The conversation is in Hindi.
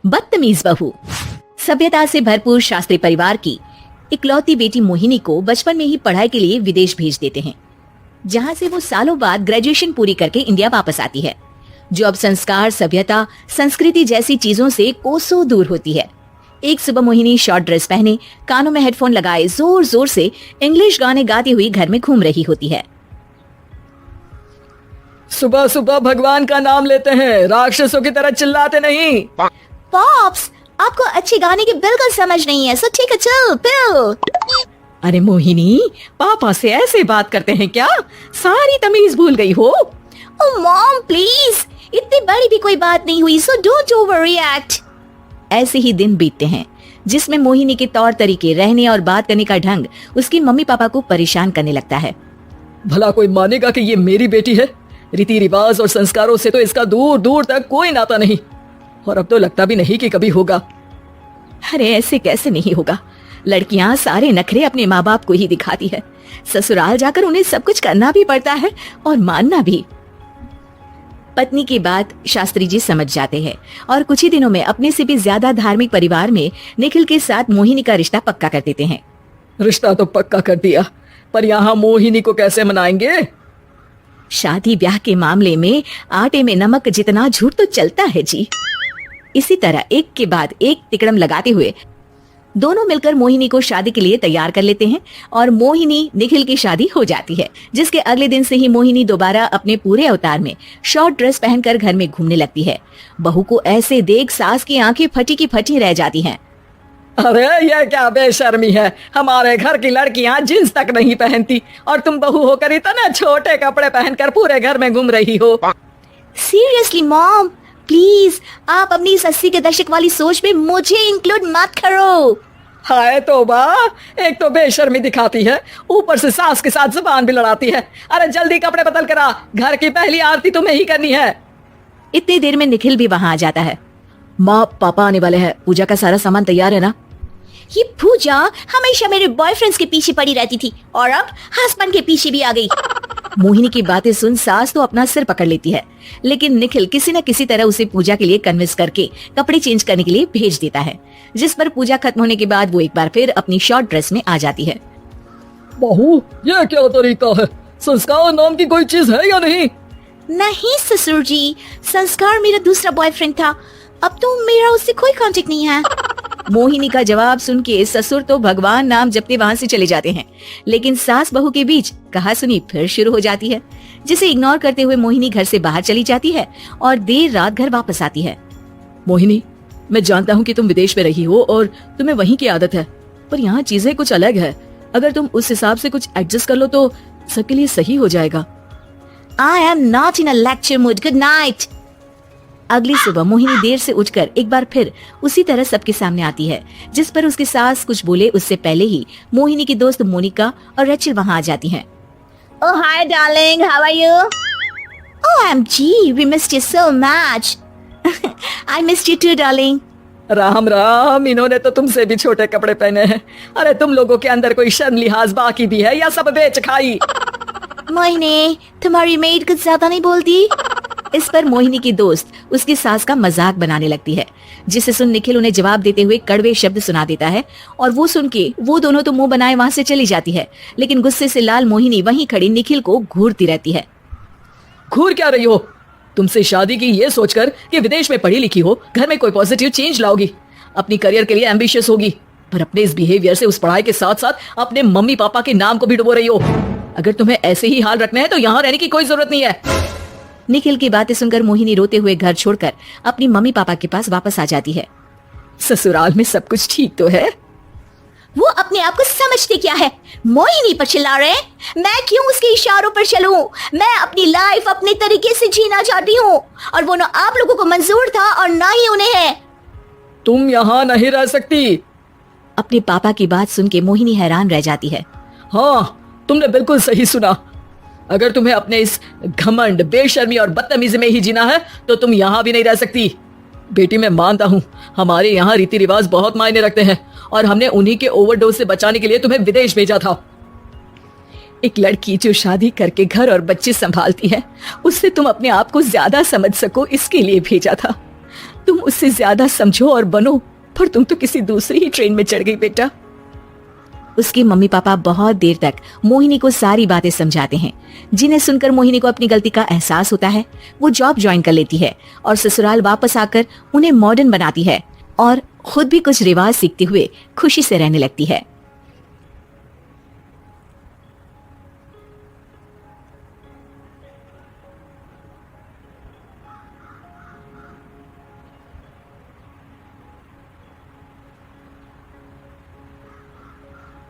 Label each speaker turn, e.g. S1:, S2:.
S1: बदतमीज बहू। सभ्यता से भरपूर शास्त्री परिवार की इकलौती बेटी मोहिनी को बचपन में ही पढ़ाई के लिए विदेश भेज देते हैं, जहां से वो सालों बाद ग्रेजुएशन पूरी करके इंडिया वापस आती है, जो अब संस्कार, सभ्यता, संस्कृति जैसी चीजों से कोसों दूर होती है। एक सुबह मोहिनी शॉर्ट ड्रेस पहने, कानों में हेडफोन लगाए जोर जोर से इंग्लिश गाने गाती हुई घर में घूम रही होती है।
S2: सुबह सुबह भगवान का नाम लेते हैं, राक्षसों की तरह चिल्लाते नहीं।
S1: पॉप्स, आपको अच्छे गाने की बिल्कुल समझ नहीं है, सो ठीक है, चल पिल।
S3: अरे मोहिनी, पापा से ऐसे बात करते हैं क्या? सारी तमीज भूल गई हो।
S1: ओह मॉम प्लीज, इतनी बड़ी भी कोई बात नहीं हुई, सो डोंट ओवररिएक्ट। ऐसे ही दिन बीतते हैं जिसमें मोहिनी के तौर तरीके, रहने और बात करने का ढंग उसकी मम्मी पापा को परेशान करने लगता है।
S2: भला कोई मानेगा कि ये मेरी बेटी है? रीति रिवाज और संस्कारों से तो इसका दूर दूर तक कोई नाता नहीं, और अब तो लगता भी नहीं कि कभी होगा।
S1: अरे ऐसे कैसे नहीं होगा? लड़कियां सारे नखरे अपने माँ बाप को ही दिखाती है। ससुराल जाकर उन्हें सब कुछ करना भी पड़ता है और मानना भी। पत्नी की बात शास्त्री जी समझ जाते हैं और कुछ ही दिनों में अपने से भी ज्यादा धार्मिक परिवार में निखिल के साथ मोहिनी का रिश्ता पक्का कर देते हैं।
S2: रिश्ता तो पक्का कर दिया, पर यहाँ मोहिनी को कैसे मनाएंगे?
S1: शादी ब्याह के मामले में आटे में नमक जितना झूठ तो चलता है जी। इसी तरह एक के बाद एक तिकड़म लगाते हुए दोनों मिलकर मोहिनी को शादी के लिए तैयार कर लेते हैं और मोहिनी निखिल की शादी हो जाती है, जिसके अगले दिन से ही मोहिनी दोबारा अपने पूरे अवतार में शॉर्ट ड्रेस पहनकर घर में घूमने लगती है। बहू को ऐसे देख सास की आंखें फटी की फटी रह जाती हैं।
S2: अरे ये क्या बेशर्मी है, हमारे घर की लड़कियां जींस तक नहीं पहनती और तुम बहू होकर इतने छोटे कपड़े पहनकर पूरे घर में घूम रही हो।
S1: सीरियसली मॉम, प्लीज आप अपनी इस 80 के दशक वाली सोच में मुझे इंक्लूड मत करो।
S2: हाय तौबा, एक तो बेशर्मी दिखाती है, ऊपर से सास के साथ जुबान भी लड़ाती है। अरे जल्दी कपड़े बदल कर आ, घर की पहली आरती तुम्हें ही करनी है।
S1: इतनी देर में निखिल भी वहां आ जाता है।
S3: माँ पापा आने वाले हैं, पूजा का सारा सामान तैयार है ना?
S1: ये पूजा हमेशा मेरे बॉयफ्रेंड्स के पीछे पड़ी रहती थी और अब हस्बैंड के पीछे भी आ गई।
S3: मोहिनी की बातें सुन सास तो अपना सिर पकड़ लेती है,
S1: लेकिन निखिल किसी न किसी तरह उसे पूजा के लिए कन्विंस करके कपड़े चेंज करने के लिए भेज देता है, जिस पर पूजा खत्म होने के बाद वो एक बार फिर अपनी शॉर्ट ड्रेस में आ जाती है।
S2: बहू, ये क्या तरीका है? संस्कार नाम की कोई चीज है या नहीं?
S1: नहीं ससुर जी, संस्कार मेरा दूसरा बॉयफ्रेंड था, अब तो मेरा उससे कोई कांटेक्ट नहीं है।
S3: मोहिनी का जवाब सुन के ससुर तो भगवान नाम जपते वहां से चले जाते हैं,
S1: लेकिन सास बहू के बीच कहासुनी फिर शुरू हो जाती है, जिसे इग्नोर करते हुए मोहिनी घर से बाहर चली जाती है और देर रात घर वापस आती है।
S3: मोहिनी, मैं जानता हूँ कि तुम विदेश में रही हो और तुम्हें वहीं की आदत है, पर यहाँ चीजें कुछ अलग है। अगर तुम उस हिसाब से कुछ एडजस्ट कर लो तो सबके लिए सही हो जाएगा।
S1: I am not in a lecture mood. Good night. अगली सुबह मोहिनी देर से उठकर एक बार फिर उसी तरह सबके सामने आती है, जिस पर उसकी सास कुछ बोले उससे पहले ही मोहिनी की दोस्त मोनिका और रेचल वहां आ जाती हैं। Oh hi darling, how are you? OMG, we missed you so much. I missed you too darling.
S2: Ram Ram, इन्होंने तो तुमसे भी छोटे कपड़े पहने हैं। अरे तुम लोगों के अंदर कोई शर्म लिहाज बाकी भी है या सब बेच खाई?
S1: मोहिनी, तुम्हारी मेड कुछ ज्यादा नहीं बोलती? इस पर मोहिनी की दोस्त उसकी सास का मजाक बनाने लगती है, जिसे सुन निखिल उन्हें जवाब देते हुए कड़वे शब्द सुना देता है और वो सुन के वो दोनों तो मुंह बनाए वहां से चली जाती है, लेकिन गुस्से से लाल मोहिनी वहीं खड़ी निखिल को घूरती रहती है।
S2: घूर क्या रही हो? तुमसे शादी की ये सोचकर कि विदेश में पढ़ी लिखी हो, घर में कोई पॉजिटिव चेंज लाओगी, अपनी करियर के लिए एम्बिशियस होगी, पर अपने इस बिहेवियर से उस पढ़ाई के साथ साथ अपने मम्मी पापा के नाम को भी डुबो रही हो। अगर तुम्हें ऐसे ही हाल रखना है तो यहाँ रहने की कोई जरूरत नहीं है।
S1: निखिल की बातें सुनकर मोहिनी रोते हुए घर छोड़कर अपनी मम्मी पापा के पास वापस आ जाती है।
S2: ससुराल में सब कुछ ठीक तो है?
S1: वो अपने आप को समझते क्या है? मोहिनी पर चिल्ला रहे हैं? मैं क्यों उसके इशारों पर चलूं? मैं अपनी लाइफ अपने तरीके से जीना चाहती हूँ और वो ना आप लोगों को मंजूर था और ना ही उन्हें है।
S2: तुम यहाँ नहीं रह सकती।
S1: अपने पापा की बात सुन के मोहिनी हैरान रह जाती है।
S2: हाँ, तुमने बिल्कुल सही सुना। अगर तुम्हें अपने इस घमंड, बेशर्मी और बदतमीजी में ही जीना है तो तुम यहाँ भी नहीं रह सकती। बेटी, मैं मानता हूँ हमारे यहाँ रीति रिवाज बहुत मायने रखते हैं और हमने उन्हीं के ओवरडोज से बचाने के लिए तुम्हें विदेश भेजा था। एक लड़की जो शादी करके घर और बच्चे संभालती है, उससे तुम अपने आप को ज्यादा समझ सको इसके लिए भेजा था।
S3: तुम उससे ज्यादा समझो और बनो, पर तुम तो किसी दूसरी ही ट्रेन में चढ़ गई बेटा।
S1: उसके मम्मी पापा बहुत देर तक मोहिनी को सारी बातें समझाते हैं, जिन्हें सुनकर मोहिनी को अपनी गलती का एहसास होता है। वो जॉब ज्वाइन कर लेती है और ससुराल वापस आकर उन्हें मॉडर्न बनाती है और खुद भी कुछ रिवाज सीखते हुए खुशी से रहने लगती है।